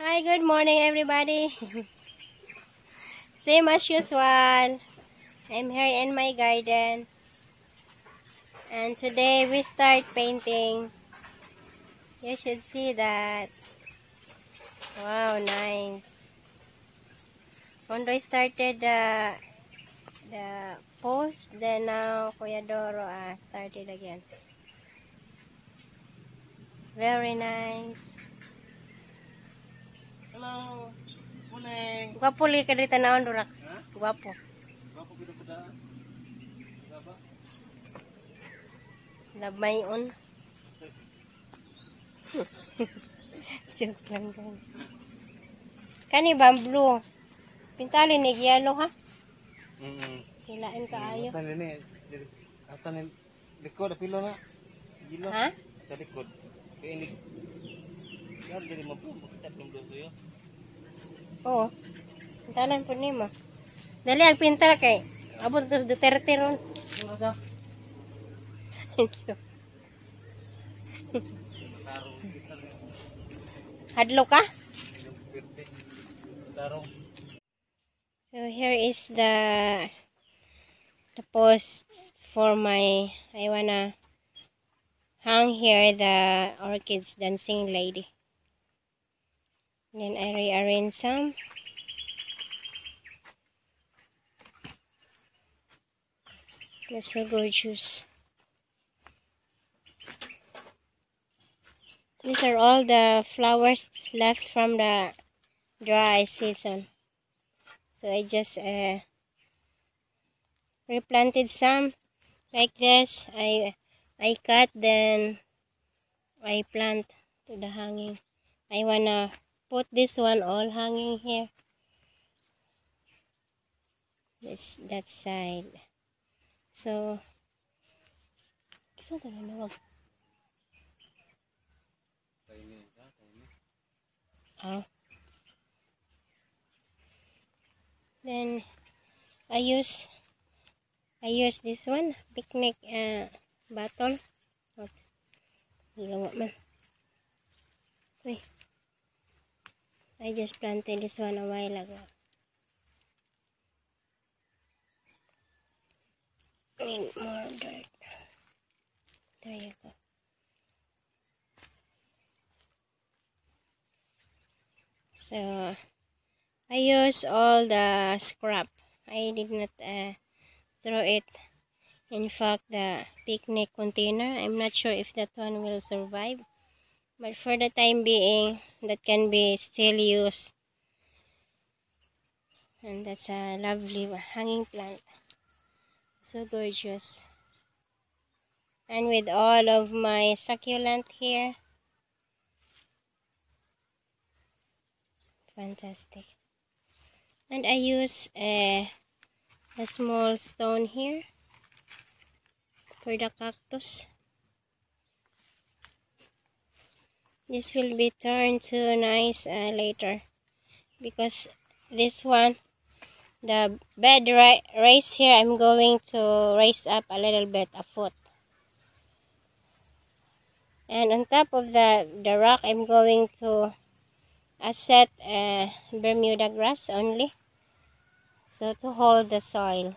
Hi, good morning everybody. Same as usual. I'm here in my garden. And today we start painting. You should see that. Wow, nice. Ondoy started the post, then now Kuya Doro started again. Very nice. Hello. Morning. Gwapo li ka dito na Durak. Gwapo. Gwapo kita pada. Gaba. Labmayon. Joke lang guys. Kani ba ang blue? Pintalin ni yellow ha? Hilain ka ayo. Atan ni likod pilo na. Gilo. Ha? Sa likod. Kaya ini. Yan jadi mampung kita belum yo. Oo. Pintalan po nimo. Dali ang pintar kay abot to Duterte ron. Ano sa? Hadlo ka? Tarong. So here is the post for my I wanna hang here the orchids dancing lady. Then I rearrange some. That's so gorgeous. These are all the flowers left from the dry season. So I just replanted some like this. I cut, then I plant to the hanging. I wanna put this one all hanging here. That side. So oh. Then I use this one picnic bottle. Wait. I just planted this one a while ago. Need more dirt. There you go. So I use all the scrap. I did not throw it. In fact, the picnic container, I'm not sure if that one will survive. But for the time being, that can be still used. And that's a lovely hanging plant. So gorgeous. And with all of my succulent here. Fantastic. And I use a small stone here for the cactus. This will be turned to nice later, because this one, the bed raise here, I'm going to raise up a little bit, a foot. And on top of the rock, I'm going to set Bermuda grass only, so to hold the soil.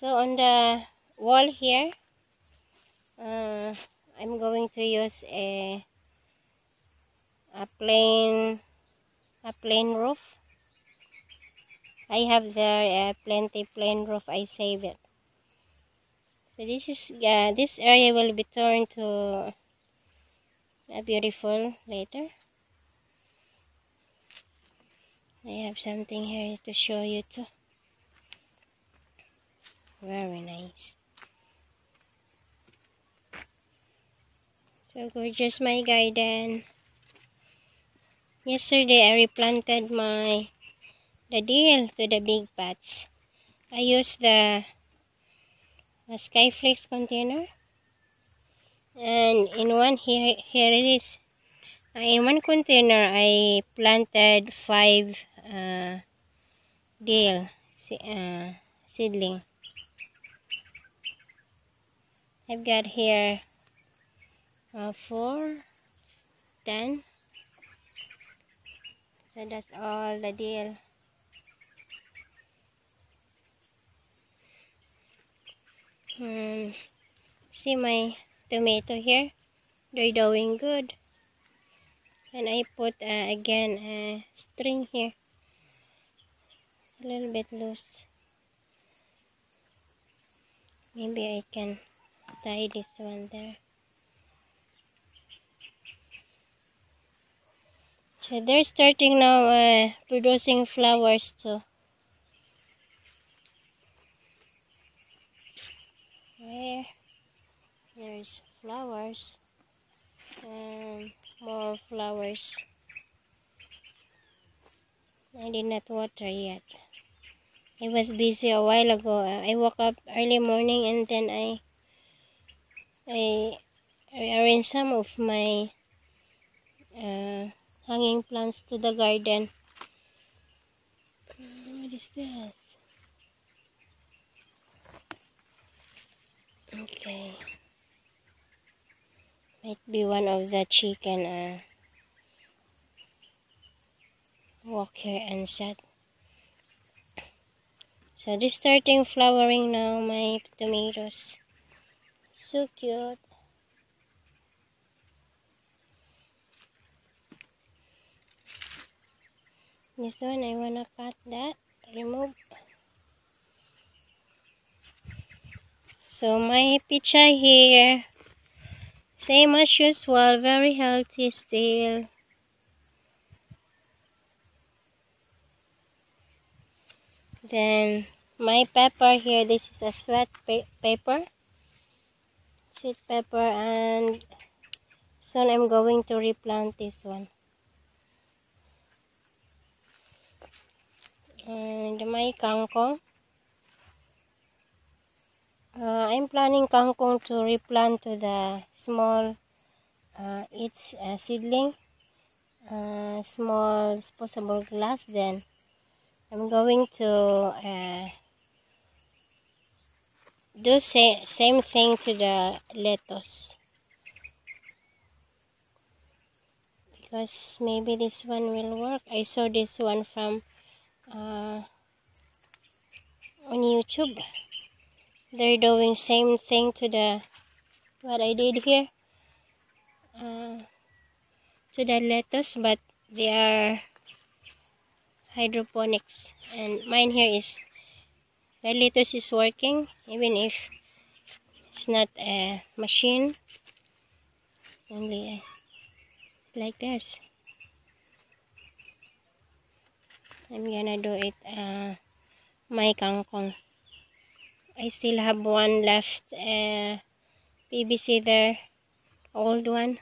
So on the wall here, I'm going to use a plain roof. I have there plenty plain roof. I save it. So this is this area will be turned to a beautiful later. I have something here to show you too. Very nice. So gorgeous, my garden. Yesterday I replanted the dill to the big pots. I used the Skyflakes container, and in one here it is. In one container I planted 5 dill seedling. I've got here 4, done. So that's all the deal. See my tomato here, they're doing good. And I put again a string here. It's a little bit loose. Maybe I can tie this one there. So they're starting now producing flowers too. There's flowers and more flowers. I did not water yet. I was busy a while ago. I woke up early morning and then I arranged some of my hanging plants to the garden. What is this? Okay. Might be one of the chicken walk here and set. So they're starting flowering now, my tomatoes. So cute. This one I wanna cut that, remove. So my picha here, same as usual, very healthy still. Then my pepper here, this is a sweet pepper, and soon I'm going to replant this one. And my kangkong, I'm planning kangkong to replant to the small, each seedling, small disposable glass. Then I'm going to do same thing to the lettuce, because maybe this one will work. I saw this one from on YouTube. They're doing same thing to the what I did here to the lettuce, but they are hydroponics, and mine here is the lettuce is working even if it's not a machine. It's only like this. I'm gonna do it my kangkong. I still have one left PVC there, old one.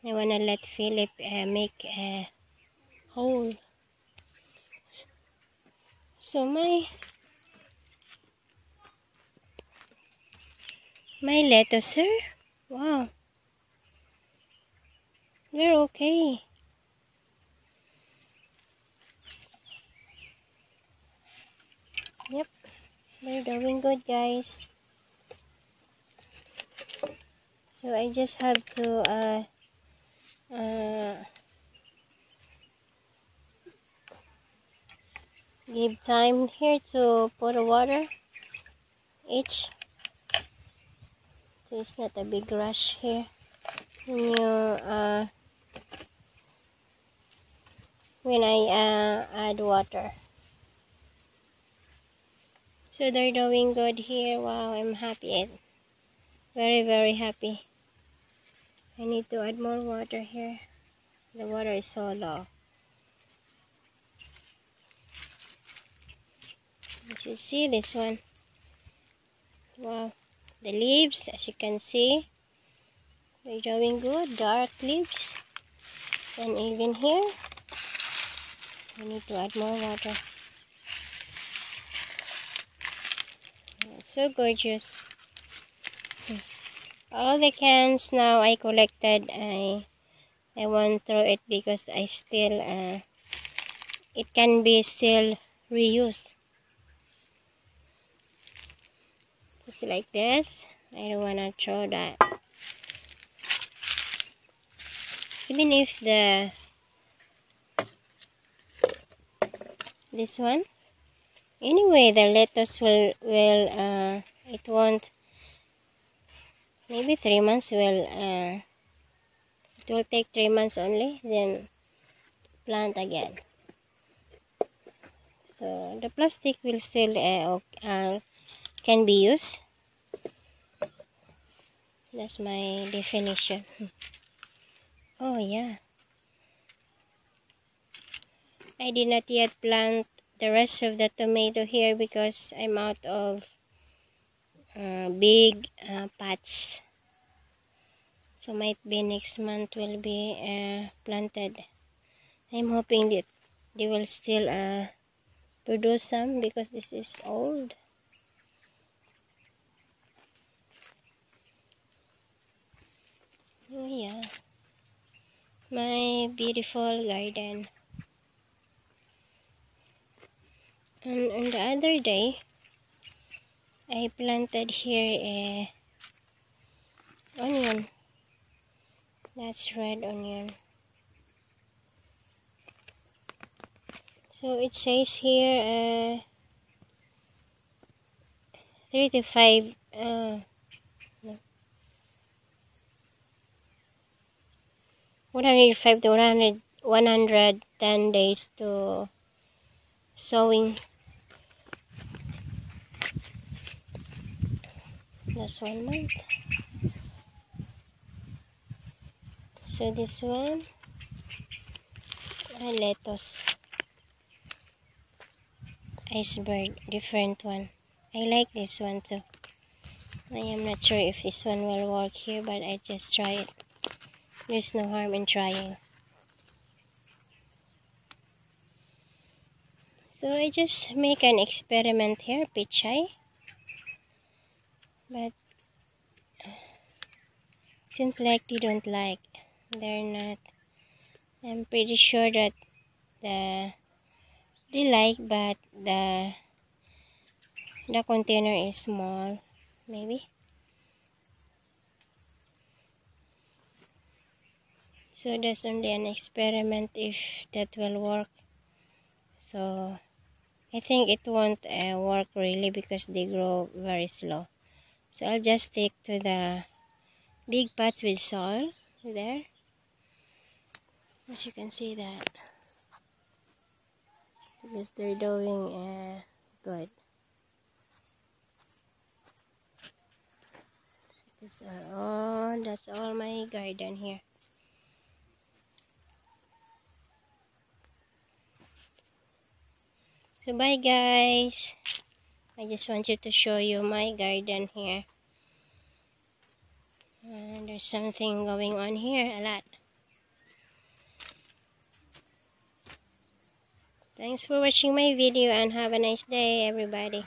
I wanna let Philip make a hole. So my lettuce, sir. Wow, they're okay. Yep, they're doing good, guys. So I just have to give time here to put water each. So it's not a big rush here when I add water. So they're doing good here. Wow, I'm happy. Very, very happy. I need to add more water here. The water is so low. As you see this one. Wow. The leaves, as you can see, they're doing good. Dark leaves. And even here, I need to add more water. So gorgeous. All the cans now I collected, I won't throw it because I still it can be still reused. Just like this. I don't wanna throw that. even if this one, anyway, the lettuce will it won't, maybe 3 months it will take 3 months only, then plant again. So the plastic will still can be used. That's my definition. Oh yeah, I did not yet plant the rest of the tomato here because I'm out of big pots. So might be next month will be planted. I'm hoping that they will still produce some because this is old. Oh yeah, my beautiful garden. And on the other day, I planted here a onion. That's red onion. So it says here 3 to 5 no, 105 to 110 days to sowing. That's 1 month. So this one, lettuce, iceberg, different one. I like this one too. I am not sure if this one will work here, but I just try it. There's no harm in trying. So I just make an experiment here, pichay. But seems like they don't like. They're not. I'm pretty sure that they like, but the container is small, maybe. So that's only an experiment if that will work. So I think it won't work really because they grow very slow. So I'll just stick to the big pots with soil there. As you can see that, because they're doing good. That's all my garden here. So bye guys. I just wanted to show you my garden here. There's something going on here a lot. Thanks for watching my video and have a nice day everybody.